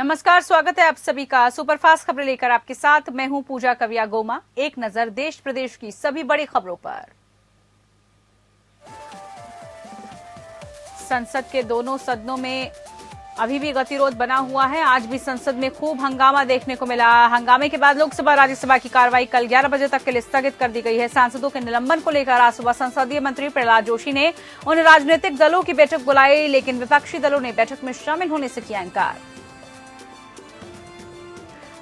नमस्कार, स्वागत है आप सभी का सुपरफास्ट खबरें लेकर आपके साथ मैं हूं पूजा कविया गोमा। एक नजर देश प्रदेश की सभी बड़ी खबरों पर। संसद के दोनों सदनों में अभी भी गतिरोध बना हुआ है। आज भी संसद में खूब हंगामा देखने को मिला। हंगामे के बाद लोकसभा राज्यसभा की कार्रवाई कल 11 बजे तक के लिए स्थगित कर दी गई है। सांसदों के निलंबन को लेकर आज सुबह संसदीय मंत्री प्रहलाद जोशी ने उन राजनीतिक दलों की बैठक बुलाई, लेकिन विपक्षी दलों ने बैठक में शामिल होने से किया इंकार।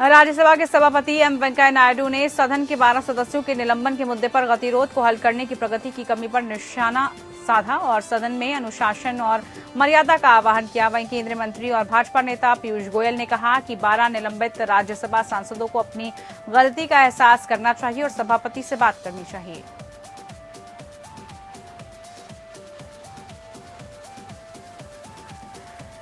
राज्यसभा के सभापति एम वेंकैया नायडू ने सदन के 12 सदस्यों के निलंबन के मुद्दे पर गतिरोध को हल करने की प्रगति की कमी पर निशाना साधा और सदन में अनुशासन और मर्यादा का आह्वान किया। वहीं केंद्रीय मंत्री और भाजपा नेता पीयूष गोयल ने कहा कि 12 निलंबित राज्यसभा सांसदों को अपनी गलती का एहसास करना चाहिए और सभापति से बात करनी चाहिए।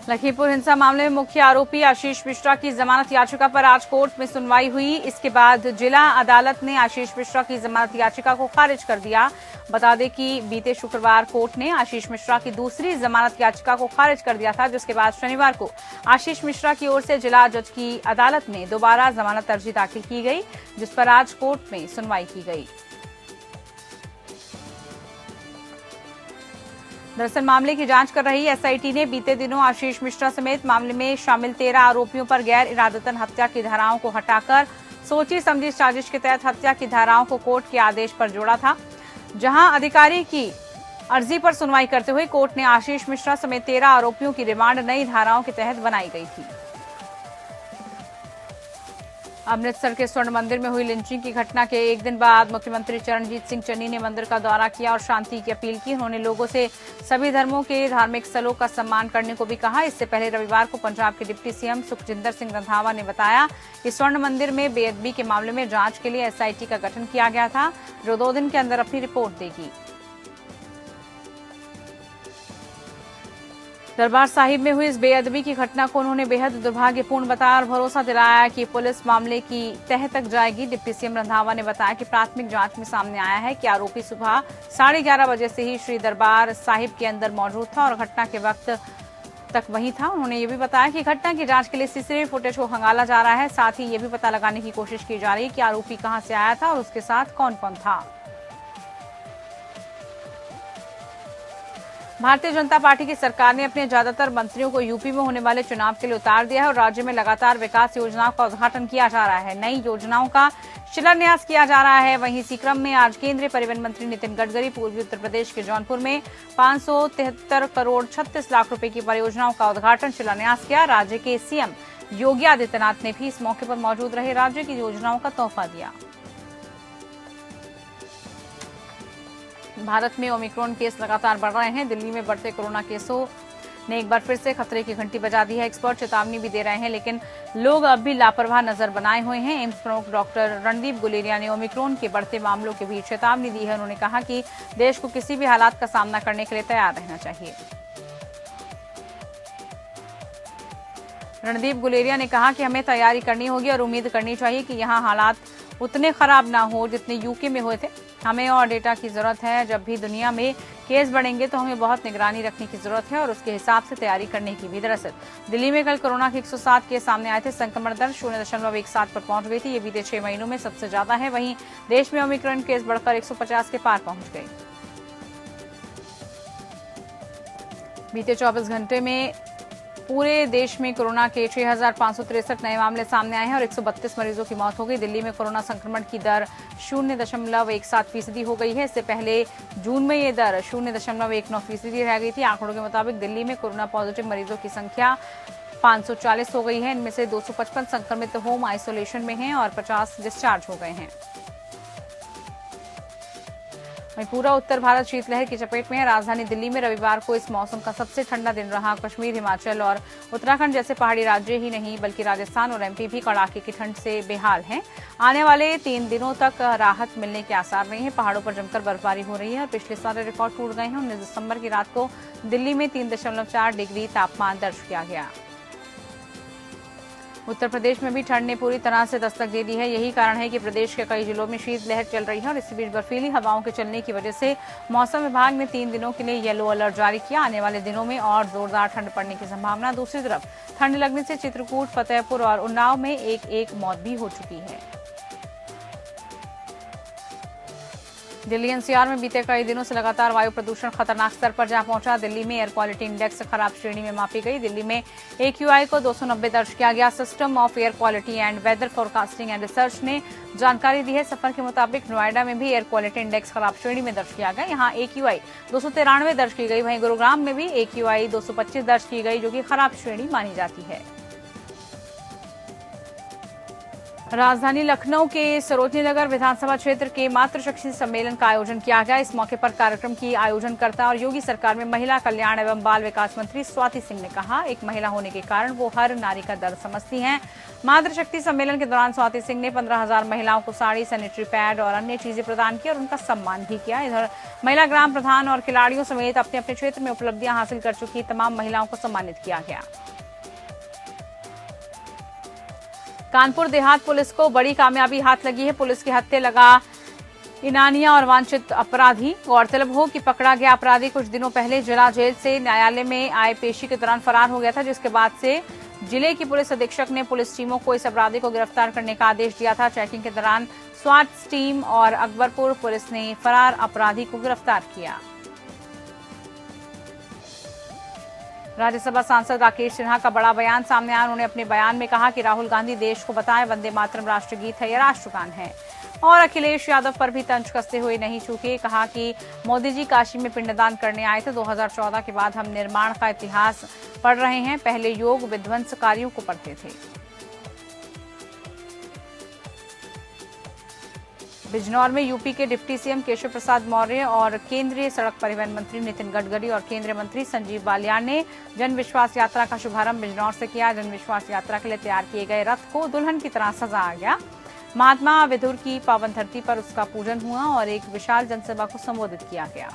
लखीमपुर हिंसा मामले में मुख्य आरोपी आशीष मिश्रा की जमानत याचिका पर आज कोर्ट में सुनवाई हुई। इसके बाद जिला अदालत ने आशीष मिश्रा की जमानत याचिका को खारिज कर दिया। बता दें कि बीते शुक्रवार कोर्ट ने आशीष मिश्रा की दूसरी जमानत याचिका को खारिज कर दिया था, जिसके बाद शनिवार को आशीष मिश्रा की ओर से जिला जज की अदालत में दोबारा जमानत अर्जी दाखिल की गई, जिस पर आज कोर्ट में सुनवाई की गई। दरअसल मामले की जांच कर रही एसआईटी ने बीते दिनों आशीष मिश्रा समेत मामले में शामिल 13 आरोपियों पर गैर इरादतन हत्या की धाराओं को हटाकर सोची समझी साजिश के तहत हत्या की धाराओं को कोर्ट के आदेश पर जोड़ा था। जहां अधिकारी की अर्जी पर सुनवाई करते हुए कोर्ट ने आशीष मिश्रा समेत 13 आरोपियों की रिमांड नई धाराओं के तहत बनाई गई थी। अमृतसर के स्वर्ण मंदिर में हुई लिंचिंग की घटना के एक दिन बाद मुख्यमंत्री चरणजीत सिंह चन्नी ने मंदिर का दौरा किया और शांति की अपील की। उन्होंने लोगों से सभी धर्मों के धार्मिक स्थलों का सम्मान करने को भी कहा। इससे पहले रविवार को पंजाब के डिप्टी सीएम सुखजिंदर सिंह रंधावा ने बताया कि स्वर्ण मंदिर में बेअदबी के मामले में जांच के लिए एसआईटी का गठन किया गया था, जो 2 दिन के अंदर अपनी रिपोर्ट देगी। दरबार साहिब में हुई इस बेअदबी की घटना को उन्होंने बेहद दुर्भाग्यपूर्ण बताया और भरोसा दिलाया कि पुलिस मामले की तह तक जाएगी। डिप्टी सीएम रंधावा ने बताया कि प्राथमिक जांच में सामने आया है कि आरोपी सुबह 11:30 बजे से ही श्री दरबार साहिब के अंदर मौजूद था और घटना के वक्त तक वहीं था। उन्होंने ये भी बताया कि घटना की जांच के लिए सीसीटीवी फुटेज को खंगाला जा रहा है। साथ ही ये भी पता लगाने की कोशिश की जा रही है कि आरोपी कहां से आया था और उसके साथ कौन कौन था। भारतीय जनता पार्टी की सरकार ने अपने ज्यादातर मंत्रियों को यूपी में होने वाले चुनाव के लिए उतार दिया है और राज्य में लगातार विकास योजनाओं का उद्घाटन किया जा रहा है। नई योजनाओं का शिलान्यास किया जा रहा है। वहीं इसी क्रम में आज केंद्रीय परिवहन मंत्री नितिन गडकरी पूर्वी उत्तर प्रदेश के जौनपुर में 573 करोड़ 36 लाख रुपए की परियोजनाओं का उद्घाटन शिलान्यास किया। राज्य के सीएम योगी आदित्यनाथ ने भी इस मौके पर मौजूद रहे राज्य की योजनाओं का तोहफा दिया। भारत में ओमिक्रॉन केस लगातार बढ़ रहे हैं। दिल्ली में बढ़ते कोरोना केसों ने एक बार फिर से खतरे की घंटी बजा दी है। एक्सपर्ट चेतावनी भी दे रहे हैं, लेकिन लोग अब भी लापरवाह नजर बनाए हुए हैं। एम्स प्रमुख डॉक्टर रणदीप गुलेरिया ने ओमिक्रॉन के बढ़ते मामलों के बीच चेतावनी दी है। उन्होंने कहा कि देश को किसी भी हालात का सामना करने के लिए तैयार रहना चाहिए। रणदीप गुलेरिया ने कहा कि हमें तैयारी करनी होगी और उम्मीद करनी चाहिए कि यहाँ हालात उतने खराब ना हो जितने यूके में हुए थे। हमें और डेटा की जरूरत है। जब भी दुनिया में केस बढ़ेंगे तो हमें बहुत निगरानी रखने की जरूरत है और उसके हिसाब से तैयारी करने की भी। दरअसल दिल्ली में कल कोरोना के 107 केस सामने आए थे। संक्रमण दर 0.17 पर पहुंच गई थी। ये बीते 6 महीनों में सबसे ज्यादा है। वहीं देश में ओमिक्रॉन केस बढ़कर 150 के पार पहुंच गए। बीते 24 घंटे में पूरे देश में कोरोना के 6,563 नए मामले सामने आए हैं और 132 मरीजों की मौत हो गई। दिल्ली में कोरोना संक्रमण की दर 0.17% हो गई है। इससे पहले जून में ये दर 0.19% रह गई थी। आंकड़ों के मुताबिक दिल्ली में कोरोना पॉजिटिव मरीजों की संख्या 540 हो गई है। इनमें से 255 संक्रमित होम आइसोलेशन में हैं और 50 डिस्चार्ज हो गए हैं। वहीं पूरा उत्तर भारत शीतलहर की चपेट में है। राजधानी दिल्ली में रविवार को इस मौसम का सबसे ठंडा दिन रहा। कश्मीर, हिमाचल और उत्तराखंड जैसे पहाड़ी राज्य ही नहीं बल्कि राजस्थान और एमपी भी कड़ाके की ठंड से बेहाल हैं। आने वाले 3 दिनों तक राहत मिलने के आसार नहीं है। पहाड़ों पर जमकर बर्फबारी हो रही है और पिछले सारे रिकॉर्ड टूट गए हैं। 19 दिसंबर की रात को दिल्ली में 3.4 डिग्री तापमान दर्ज किया गया। उत्तर प्रदेश में भी ठंड ने पूरी तरह से दस्तक दे दी है। यही कारण है कि प्रदेश के कई जिलों में शीतलहर चल रही है और इसी बीच बर्फीली हवाओं के चलने की वजह से मौसम विभाग ने 3 दिनों के लिए येलो अलर्ट जारी किया। आने वाले दिनों में और जोरदार ठंड पड़ने की संभावना। दूसरी तरफ ठंड लगने से चित्रकूट, फतेहपुर और उन्नाव में एक मौत भी हो चुकी है। दिल्ली एनसीआर में बीते कई दिनों से लगातार वायु प्रदूषण खतरनाक स्तर पर जा पहुंचा। दिल्ली में एयर क्वालिटी इंडेक्स खराब श्रेणी में मापी गई। दिल्ली में AQI को 290 दर्ज किया गया। System of air quality and weather forecasting and research ने जानकारी दी है। सफर के मुताबिक नोएडा में भी एयर क्वालिटी इंडेक्स खराब श्रेणी में दर्ज किया गया। यहाँ AQI 293 दर्ज की गई। वहीं गुरुग्राम में भी AQI 225 दर्ज की गई, जो कि खराब श्रेणी मानी जाती है। राजधानी लखनऊ के सरोजनी नगर विधानसभा क्षेत्र के मातृशक्ति सम्मेलन का आयोजन किया गया। इस मौके पर कार्यक्रम की आयोजनकर्ता और योगी सरकार में महिला कल्याण एवं बाल विकास मंत्री स्वाति सिंह ने कहा, एक महिला होने के कारण वो हर नारी का दर्द समझती हैं। मातृशक्ति सम्मेलन के दौरान स्वाति सिंह ने 15,000 महिलाओं को साड़ी, सैनिटरी पैड और अन्य चीजें प्रदान की और उनका सम्मान भी किया। इधर महिला ग्राम प्रधान और खिलाड़ियों समेत अपने अपने क्षेत्र में उपलब्धियां हासिल कर चुकी तमाम महिलाओं को सम्मानित किया गया। कानपुर देहात पुलिस को बड़ी कामयाबी हाथ लगी है। पुलिस के हत्थे लगा इनानिया और वांछित अपराधी। गौरतलब हो कि पकड़ा गया अपराधी कुछ दिनों पहले जिला जेल से न्यायालय में आए पेशी के दौरान फरार हो गया था, जिसके बाद से जिले की पुलिस अधीक्षक ने पुलिस टीमों को इस अपराधी को गिरफ्तार करने का आदेश दिया था। चेकिंग के दौरान स्वाट टीम और अकबरपुर पुलिस ने फरार अपराधी को गिरफ्तार किया। राज्यसभा सांसद राकेश सिन्हा का बड़ा बयान सामने आया। उन्होंने अपने बयान में कहा कि राहुल गांधी देश को बताएं वंदे मातरम राष्ट्रगीत है या राष्ट्रगान है, और अखिलेश यादव पर भी तंज कसते हुए नहीं चूके। कहा कि मोदी जी काशी में पिंडदान करने आए थे। 2014 के बाद हम निर्माण का इतिहास पढ़ रहे हैं, पहले योग विध्वंसकारियों को पढ़ते थे। बिजनौर में यूपी के डिप्टी सीएम केशव प्रसाद मौर्य और केंद्रीय सड़क परिवहन मंत्री नितिन गडकरी और केंद्रीय मंत्री संजीव बालियान ने जन विश्वास यात्रा का शुभारंभ बिजनौर से किया। जन विश्वास यात्रा के लिए तैयार किए गए रथ को दुल्हन की तरह सजाया गया। महात्मा विदुर की पावन धरती पर उसका पूजन हुआ और एक विशाल जनसभा को संबोधित किया गया।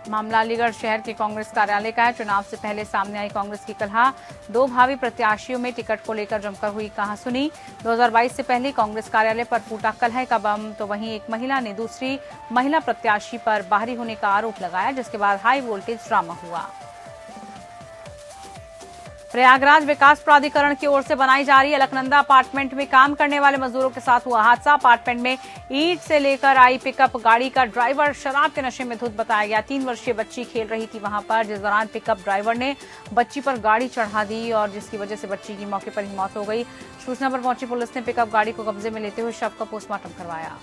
मामला अलीगढ़ शहर के कांग्रेस कार्यालय का है। चुनाव से पहले सामने आई कांग्रेस की कलह। 2 भावी प्रत्याशियों में टिकट को लेकर जमकर हुई कहासुनी। 2022 से पहले कांग्रेस कार्यालय पर फूटा कलह का बम, तो वहीं एक महिला ने दूसरी महिला प्रत्याशी पर बाहरी होने का आरोप लगाया, जिसके बाद हाई वोल्टेज ड्रामा हुआ। प्रयागराज विकास प्राधिकरण की ओर से बनाई जा रही अलकनंदा अपार्टमेंट में काम करने वाले मजदूरों के साथ हुआ हादसा। अपार्टमेंट में ईंट से लेकर आई पिकअप गाड़ी का ड्राइवर शराब के नशे में धुत बताया गया। 3 वर्षीय बच्ची खेल रही थी वहां पर, जिस दौरान पिकअप ड्राइवर ने बच्ची पर गाड़ी चढ़ा दी और जिसकी वजह से बच्ची की मौके पर ही मौत हो गई। सूचना पर पहुंची पुलिस ने पिकअप गाड़ी को कब्जे में लेते हुए शव का पोस्टमार्टम करवाया।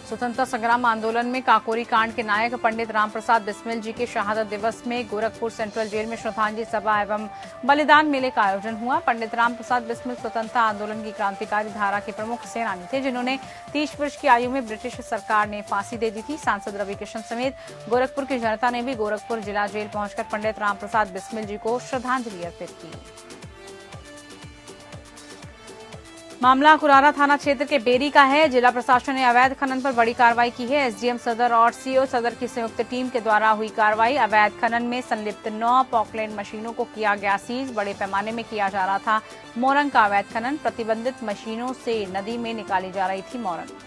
स्वतंत्रता संग्राम आंदोलन में काकोरी कांड के नायक पंडित राम प्रसाद बिस्मिल जी के शहादत दिवस में गोरखपुर सेंट्रल जेल में श्रद्धांजलि सभा एवं बलिदान मेले का आयोजन हुआ। पंडित राम प्रसाद बिस्मिल स्वतंत्रता आंदोलन की क्रांतिकारी धारा के प्रमुख सेनानी थे, जिन्होंने 30 वर्ष की आयु में ब्रिटिश सरकार ने फांसी दे दी थी। सांसद रवि किशन समेत गोरखपुर की जनता ने भी गोरखपुर जिला जेल पहुंचकर पंडित राम प्रसाद बिस्मिल जी को श्रद्धांजलि अर्पित की। मामला कुरारा थाना क्षेत्र के बेरी का है। जिला प्रशासन ने अवैध खनन पर बड़ी कार्रवाई की है। एसडीएम सदर और सीओ सदर की संयुक्त टीम के द्वारा हुई कार्रवाई। अवैध खनन में संलिप्त 9 पॉकलैंड मशीनों को किया गया सीज। बड़े पैमाने में किया जा रहा था मोरंग का अवैध खनन। प्रतिबंधित मशीनों से नदी में निकाली जा रही थी मोरंग।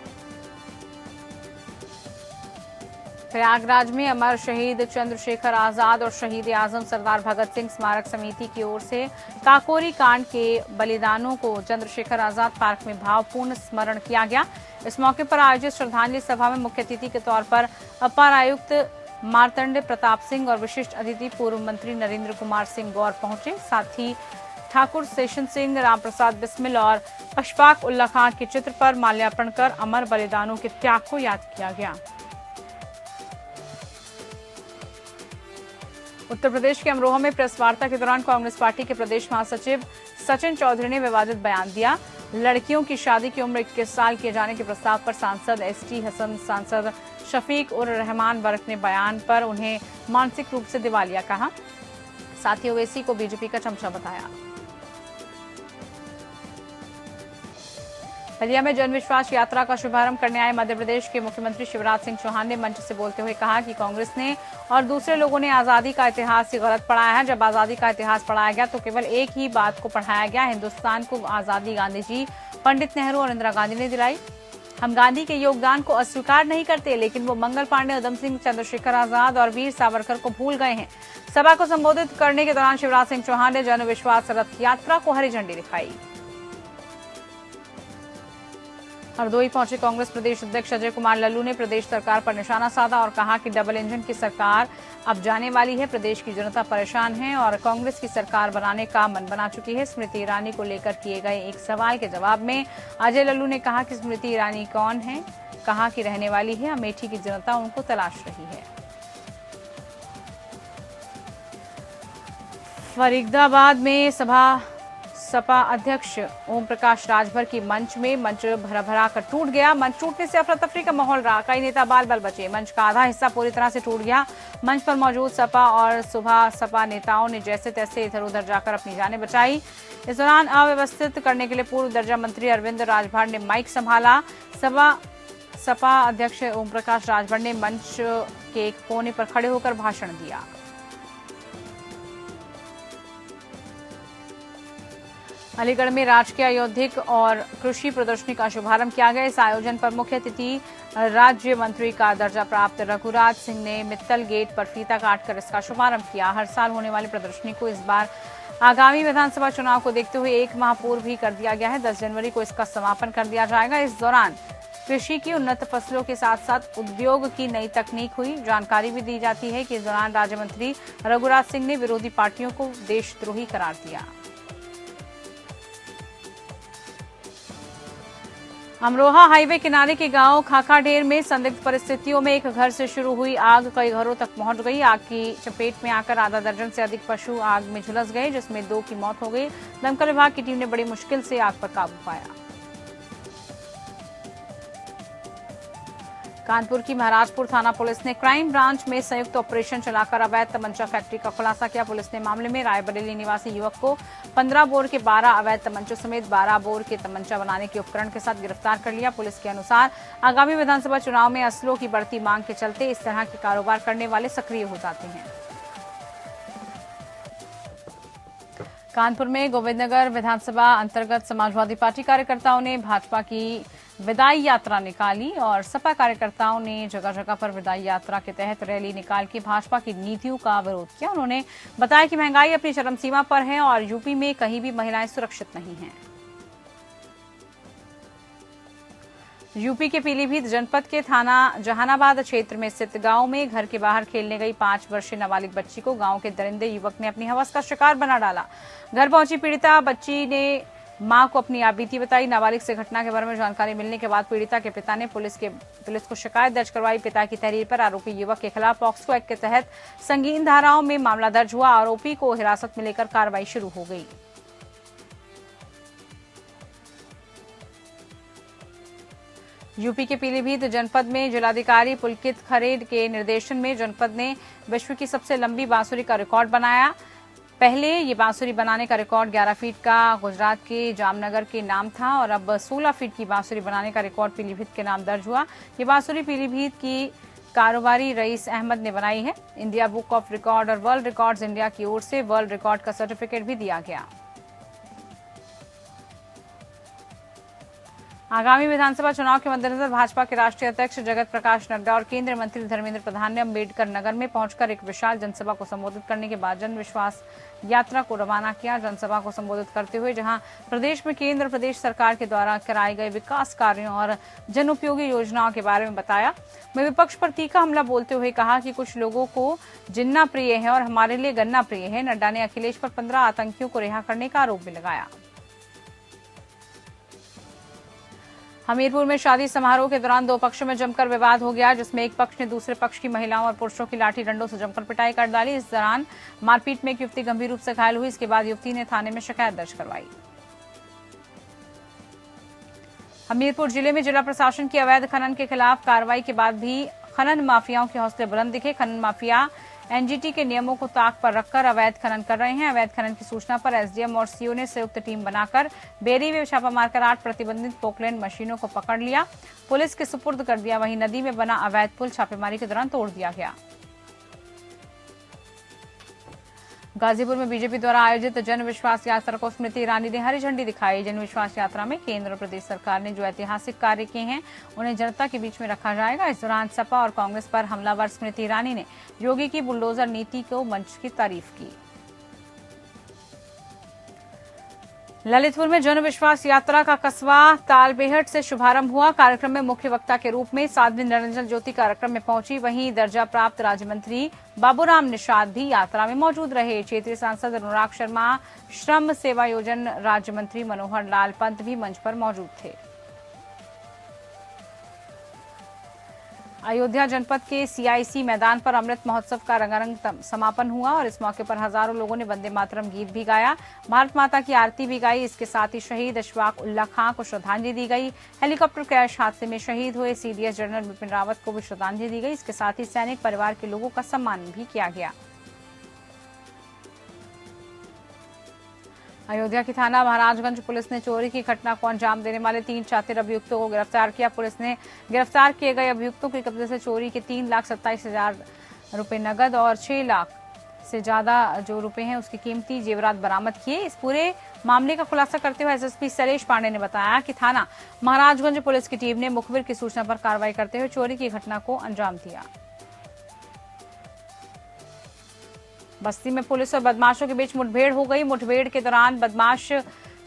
प्रयागराज में अमर शहीद चंद्रशेखर आजाद और शहीद आजम सरदार भगत सिंह स्मारक समिति की ओर से काकोरी कांड के बलिदानों को चंद्रशेखर आजाद पार्क में भावपूर्ण स्मरण किया गया। इस मौके पर आयोजित श्रद्धांजलि सभा में मुख्य अतिथि के तौर पर अपर आयुक्त मार्तंड प्रताप सिंह और विशिष्ट अतिथि पूर्व मंत्री नरेंद्र कुमार सिंह गौर पहुंचे। साथ ही ठाकुर सेशन सिंह, राम प्रसाद बिस्मिल और अशफाक उल्ला खान के चित्र पर माल्यार्पण कर अमर बलिदानों के त्याग को याद किया गया। उत्तर प्रदेश के अमरोहा में प्रेस वार्ता के दौरान कांग्रेस पार्टी के प्रदेश महासचिव सचिन चौधरी ने विवादित बयान दिया। लड़कियों की शादी की उम्र 21 साल किए जाने के प्रस्ताव पर सांसद एसटी हसन, सांसद शफीक उर रहमान वर्क ने बयान पर उन्हें मानसिक रूप से दिवालिया कहा। साथ ही ओवैसी को बीजेपी का चमचा बताया। बलिया में जन विश्वास यात्रा का शुभारंभ करने आए मध्य प्रदेश के मुख्यमंत्री शिवराज सिंह चौहान ने मंच से बोलते हुए कहा कि कांग्रेस ने और दूसरे लोगों ने आजादी का इतिहास ही गलत पढ़ाया है। जब आजादी का इतिहास पढ़ाया गया तो केवल एक ही बात को पढ़ाया गया, हिंदुस्तान को आजादी गांधी जी, पंडित नेहरू और इंदिरा गांधी ने दिलाई। हम गांधी के योगदान को अस्वीकार नहीं करते, लेकिन वो मंगल पांडे, उधम सिंह, चंद्रशेखर आजाद और वीर सावरकर को भूल गए हैं। सभा को संबोधित करने के दौरान शिवराज सिंह चौहान ने जन विश्वास रथ यात्रा को हरी झंडी दिखाई। हरदोई पहुंचे कांग्रेस प्रदेश अध्यक्ष अजय कुमार लल्लू ने प्रदेश सरकार पर निशाना साधा और कहा कि डबल इंजन की सरकार अब जाने वाली है। प्रदेश की जनता परेशान है और कांग्रेस की सरकार बनाने का मन बना चुकी है। स्मृति ईरानी को लेकर किए गए एक सवाल के जवाब में अजय लल्लू ने कहा कि स्मृति ईरानी कौन है, कहां की रहने वाली है, अमेठी की जनता उनको तलाश रही है। फरीदाबाद में सपा अध्यक्ष ओम प्रकाश राजभर की मंच भरा भरा कर टूट गया। मंच टूटने से अफरा तफरी का माहौल रहा, कई नेता बाल बाल बचे। मंच का आधा हिस्सा पूरी तरह से टूट गया। मंच पर मौजूद सपा और सुबह सपा नेताओं ने जैसे तैसे इधर उधर जाकर अपनी जानें बचाई। इस दौरान अव्यवस्थित करने के लिए पूर्व दर्जा मंत्री अरविंद राजभर ने माइक संभाला। सपा अध्यक्ष ओम प्रकाश राजभर ने मंच के एक कोने पर खड़े होकर भाषण दिया। अलीगढ़ में राजकीय अयोध्या और कृषि प्रदर्शनी का शुभारंभ किया गया। इस आयोजन पर मुख्य अतिथि राज्य मंत्री का दर्जा प्राप्त रघुराज सिंह ने मित्तल गेट पर फीता काटकर इसका शुभारंभ किया। हर साल होने वाली प्रदर्शनी को इस बार आगामी विधानसभा चुनाव को देखते हुए 1 माह पूर्व भी कर दिया गया है। 10 जनवरी को इसका समापन कर दिया जाएगा। इस दौरान कृषि की उन्नत फसलों के साथ साथ उद्योग की नई तकनीक हुई। जानकारी भी दी जाती है कि इस दौरान राज्य मंत्री रघुराज सिंह ने विरोधी पार्टियों को देशद्रोही करार दिया। अमरोहा हाईवे किनारे के गांव खाकाढेर में संदिग्ध परिस्थितियों में एक घर से शुरू हुई आग कई घरों तक पहुंच गई। आग की चपेट में आकर आधा दर्जन से अधिक पशु आग में झुलस गए, जिसमें 2 की मौत हो गई। दमकल विभाग की टीम ने बड़ी मुश्किल से आग पर काबू पाया। कानपुर की महाराजपुर थाना पुलिस ने क्राइम ब्रांच में संयुक्त ऑपरेशन चलाकर अवैध तमंचा फैक्ट्री का खुलासा किया। पुलिस ने मामले में रायबरेली निवासी युवक को 15 बोर के 12 अवैध तमंचों समेत 12 बोर के तमंचा बनाने के उपकरण के साथ गिरफ्तार कर लिया। पुलिस के अनुसार आगामी विधानसभा चुनाव में असलों की बढ़ती मांग के चलते इस तरह के कारोबार करने वाले सक्रिय हो जाते हैं। कानपुर में गोविंदनगर विधानसभा अंतर्गत समाजवादी पार्टी कार्यकर्ताओं ने भाजपा की विदाई यात्रा निकाली और सपा कार्यकर्ताओं ने जगह जगह पर विदाई यात्रा के तहत रैली निकाल के भाजपा की नीतियों का विरोध किया। उन्होंने बताया कि महंगाई अपनी चरम सीमा पर है और यूपी में कहीं भी महिलाएं सुरक्षित नहीं हैं। यूपी के पीलीभीत जनपद के थाना जहानाबाद क्षेत्र में स्थित गांव में घर के बाहर खेलने गई 5 वर्षीय नाबालिग बच्ची को गांव के दरिंदे युवक ने अपनी हवस का शिकार बना डाला। घर पहुंची पीड़िता बच्ची ने मां को अपनी आपबीती बताई। नाबालिग से घटना के बारे में जानकारी मिलने के बाद पीड़िता के पिता ने पुलिस को शिकायत दर्ज करवाई। पिता की तहरीर पर आरोपी युवक के खिलाफ पॉक्सो एक्ट के तहत संगीन धाराओं में मामला दर्ज हुआ। आरोपी को हिरासत में लेकर कार्रवाई शुरू हो गई। यूपी के पीलीभीत जनपद में जिलाधिकारी पुलकित खरे के निर्देशन में जनपद ने विश्व की सबसे लंबी बांसुरी का रिकॉर्ड बनाया। पहले ये बांसुरी बनाने का रिकॉर्ड 11 फीट का गुजरात के जामनगर के नाम था और अब 16 फीट की बांसुरी बनाने का रिकॉर्ड पीलीभीत के नाम दर्ज हुआ। ये बांसुरी पीलीभीत की कारोबारी रईस अहमद ने बनाई है। इंडिया बुक ऑफ रिकॉर्ड और वर्ल्ड रिकॉर्ड्स इंडिया की ओर से वर्ल्ड रिकॉर्ड का सर्टिफिकेट भी दिया गया। आगामी विधानसभा चुनाव के मद्देनजर भाजपा के राष्ट्रीय अध्यक्ष जगत प्रकाश नड्डा और केंद्रीय मंत्री धर्मेंद्र प्रधान ने अम्बेडकर नगर में पहुंचकर एक विशाल जनसभा को संबोधित करने के बाद जन विश्वास यात्रा को रवाना किया। जनसभा को संबोधित करते हुए जहां प्रदेश में केंद्र प्रदेश सरकार के द्वारा कराए गए विकास कार्यों और जनोपयोगी योजनाओं के बारे में बताया। मैं विपक्ष पर तीखा हमला बोलते हुए कहा कि कुछ लोगों को जिन्ना प्रिय है और हमारे लिए गन्ना प्रिय है। नड्डा ने अखिलेश पर 15 आतंकियों को रिहा करने का आरोप भी लगाया। हमीरपुर में शादी समारोह के दौरान 2 पक्षों में जमकर विवाद हो गया, जिसमें एक पक्ष ने दूसरे पक्ष की महिलाओं और पुरुषों की लाठी डंडों से जमकर पिटाई कर डाली। इस दौरान मारपीट में एक युवती गंभीर रूप से घायल हुई। इसके बाद युवती ने थाने में शिकायत दर्ज करवाई। हमीरपुर जिले में जिला प्रशासन की अवैध खनन के खिलाफ कार्रवाई के बाद भी खनन माफियाओं के हौसले बुलंद दिखे। खनन माफिया एनजीटी के नियमों को ताक पर रखकर अवैध खनन कर रहे हैं। अवैध खनन की सूचना पर एसडीएम और सीओ ने संयुक्त टीम बनाकर बेरी में छापा मारकर 8 प्रतिबंधित पोकलैंड मशीनों को पकड़ लिया, पुलिस के सुपुर्द कर दिया। वहीं नदी में बना अवैध पुल छापेमारी के दौरान तोड़ दिया गया। गाजीपुर में बीजेपी द्वारा आयोजित जन विश्वास यात्रा को स्मृति ईरानी ने हरी झंडी दिखाई। जन विश्वास यात्रा में केंद्र और प्रदेश सरकार ने जो ऐतिहासिक कार्य किए हैं उन्हें जनता के बीच में रखा जाएगा। इस दौरान सपा और कांग्रेस पर हमलावर स्मृति ईरानी ने योगी की बुलडोजर नीति को मंच की तारीफ की। ललितपुर में जन विश्वास यात्रा का कस्बा तालबेहट से शुभारंभ हुआ। कार्यक्रम में मुख्य वक्ता के रूप में साध्वी निरंजन ज्योति कार्यक्रम में पहुंची। वहीं दर्जा प्राप्त राज्य मंत्री बाबूराम निषाद भी यात्रा में मौजूद रहे। क्षेत्रीय सांसद अनुराग शर्मा, श्रम सेवा योजन राज्य मंत्री मनोहर लाल पंत भी मंच पर मौजूद थे। अयोध्या जनपद के सीआईसी मैदान पर अमृत महोत्सव का रंगारंग समापन हुआ और इस मौके पर हजारों लोगों ने वंदे मातरम गीत भी गाया, भारत माता की आरती भी गाई। इसके साथ ही शहीद अशफाक उल्ला खां को श्रद्धांजलि दी गई। हेलीकॉप्टर क्रैश हादसे में शहीद हुए सीडीएस जनरल बिपिन रावत को भी श्रद्धांजलि दी गई। इसके साथ ही सैनिक परिवार के लोगों का सम्मान भी किया गया। अयोध्या की थाना महाराजगंज पुलिस ने चोरी की घटना को अंजाम देने वाले 3 शातिर अभियुक्तों को गिरफ्तार किया। पुलिस ने गिरफ्तार किए गए अभियुक्तों के कब्जे से चोरी के 3,27,000 रुपए नगद और 6 लाख से ज्यादा जो रुपए हैं उसकी कीमती जेवरात बरामद किए। इस पूरे मामले का खुलासा करते हुए एसएसपी शैलेश पांडे ने बताया कि थाना महाराजगंज पुलिस की टीम ने मुखबिर की सूचना पर कार्रवाई करते हुए चोरी की घटना को अंजाम दिया। बस्ती में पुलिस और बदमाशों के बीच मुठभेड़ हो गई। मुठभेड़ के दौरान बदमाश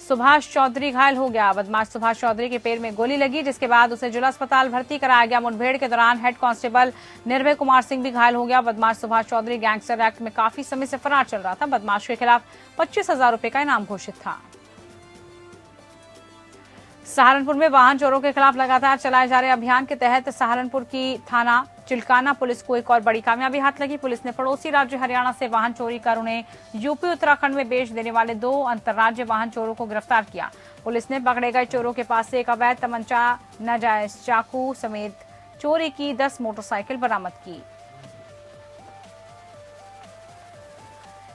सुभाष चौधरी घायल हो गया। बदमाश सुभाष चौधरी के पैर में गोली लगी, जिसके बाद उसे जिला अस्पताल भर्ती कराया गया। मुठभेड़ के दौरान हेड कांस्टेबल निर्भय कुमार सिंह भी घायल हो गया। बदमाश सुभाष चौधरी गैंगस्टर एक्ट में काफी समय से फरार चल रहा था। बदमाश के खिलाफ 25,000 रुपए का इनाम घोषित था। सहारनपुर में वाहन चोरों के खिलाफ लगातार चलाए जा रहे अभियान के तहत सहारनपुर की थाना चिल्काना पुलिस को एक और बड़ी कामयाबी हाथ लगी। पुलिस ने पड़ोसी राज्य हरियाणा से वाहन चोरी कर उन्हें यूपी उत्तराखंड में बेच देने वाले 2 अंतर्राज्य वाहन चोरों को गिरफ्तार किया। पुलिस ने पकड़े गए चोरों के पास से एक अवैध तमंचा, नाजायज चाकू समेत चोरी की 10 मोटरसाइकिल बरामद की।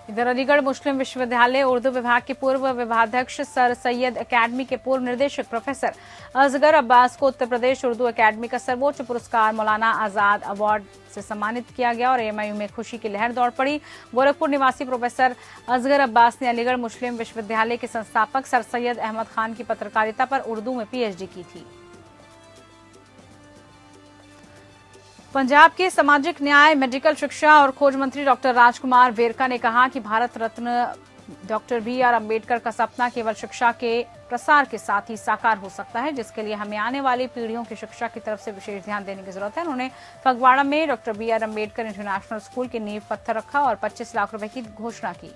इधर अलीगढ़ मुस्लिम विश्वविद्यालय उर्दू विभाग के पूर्व विभागाध्यक्ष सर सैयद अकेडमी के पूर्व निदेशक प्रोफेसर असगर अब्बास को उत्तर प्रदेश उर्दू अकेडमी का सर्वोच्च पुरस्कार मौलाना आजाद अवार्ड से सम्मानित किया गया और एएमआईयू में खुशी की लहर दौड़ पड़ी। गोरखपुर निवासी प्रोफेसर असगर अब्बास ने अलीगढ़ मुस्लिम विश्वविद्यालय के संस्थापक सर सैयद अहमद खान की पत्रकारिता पर उर्दू में पीएचडी की थी। पंजाब के सामाजिक न्याय, मेडिकल शिक्षा और खोज मंत्री डॉक्टर राजकुमार वेरका ने कहा कि भारत रत्न डॉक्टर BR अम्बेडकर का सपना केवल शिक्षा के प्रसार के साथ ही साकार हो सकता है, जिसके लिए हमें आने वाली पीढ़ियों की शिक्षा की तरफ से विशेष ध्यान देने की जरूरत है। उन्होंने फगवाड़ा में doctor BR Ambedkar international school की नींव पत्थर रखा और 25 लाख रुपए की घोषणा की।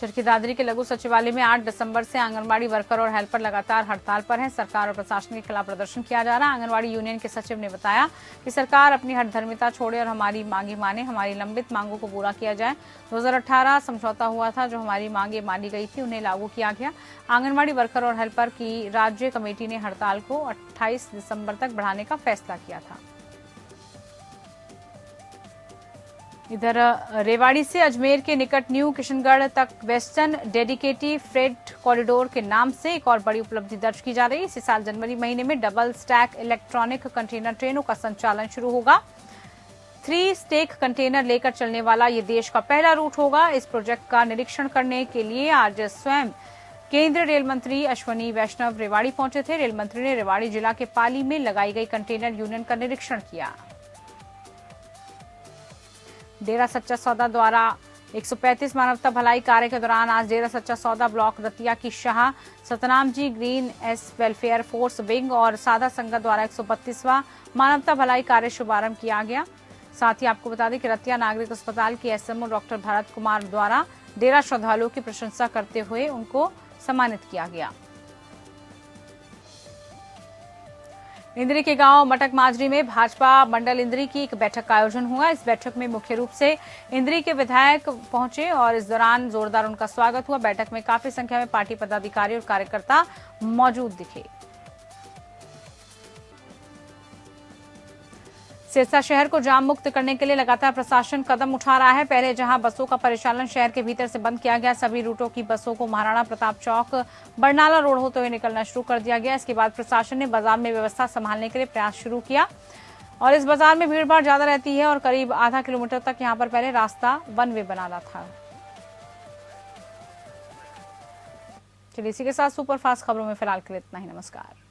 चरखी दादरी के लघु सचिवालय में 8 दिसंबर से आंगनबाड़ी वर्कर और हेल्पर लगातार हड़ताल पर हैं। सरकार और प्रशासन के खिलाफ प्रदर्शन किया जा रहा है। आंगनबाड़ी यूनियन के सचिव ने बताया कि सरकार अपनी हठधर्मिता छोड़े और हमारी मांगे माने, हमारी लंबित मांगों को पूरा किया जाए। 2018 समझौता हुआ था, जो हमारी मांगे मानी गई थी उन्हें लागू किया गया। आंगनबाड़ी वर्कर और हेल्पर की राज्य कमेटी ने हड़ताल को 28 दिसंबर तक बढ़ाने का फैसला किया था। इधर रेवाड़ी से अजमेर के निकट न्यू किशनगढ़ तक वेस्टर्न डेडिकेटेड फ्रेट कॉरिडोर के नाम से एक और बड़ी उपलब्धि दर्ज की जा रही है। इसी साल जनवरी महीने में डबल स्टैक इलेक्ट्रॉनिक कंटेनर ट्रेनों का संचालन शुरू होगा। 3 स्टेक कंटेनर लेकर चलने वाला ये देश का पहला रूट होगा। इस प्रोजेक्ट का निरीक्षण करने के लिए आज स्वयं केंद्रीय रेल मंत्री अश्वनी वैष्णव रेवाड़ी पहुंचे थे। रेल मंत्री ने रेवाड़ी जिला के पाली में लगाई गई कंटेनर यूनियन का निरीक्षण किया। डेरा सच्चा सौदा द्वारा 135 मानवता भलाई कार्य के दौरान आज डेरा सच्चा सौदा ब्लॉक रतिया की Shah Satnam ji green S welfare force wing और सादा संगत द्वारा 132वां मानवता भलाई कार्य शुभारंभ किया गया। साथ ही आपको बता दें कि रतिया नागरिक अस्पताल के एसएमओ डॉक्टर भरत कुमार द्वारा डेरा श्रद्धालुओं की प्रशंसा करते हुए उनको सम्मानित किया गया। इंद्री के गांव मटक माजरी में भाजपा मंडल इंद्री की एक बैठक का आयोजन हुआ। इस बैठक में मुख्य रूप से इंद्री के विधायक पहुंचे और इस दौरान जोरदार उनका स्वागत हुआ। बैठक में काफी संख्या में पार्टी पदाधिकारी और कार्यकर्ता मौजूद दिखे। सिरसा शहर को जाम मुक्त करने के लिए लगातार प्रशासन कदम उठा रहा है। पहले जहां बसों का परिचालन शहर के भीतर से बंद किया गया, सभी रूटों की बसों को महाराणा प्रताप चौक बरनाला रोड होते हुए निकलना शुरू कर दिया गया। इसके बाद प्रशासन ने बाजार में व्यवस्था संभालने के लिए प्रयास शुरू किया और इस बाजार में भीड़ भाड़ ज्यादा रहती है और करीब आधा किलोमीटर तक यहाँ पर पहले रास्ता वन वे बनाना था। चलिए इसी के साथ सुपरफास्ट खबरों में फिलहाल के लिए इतना ही। नमस्कार।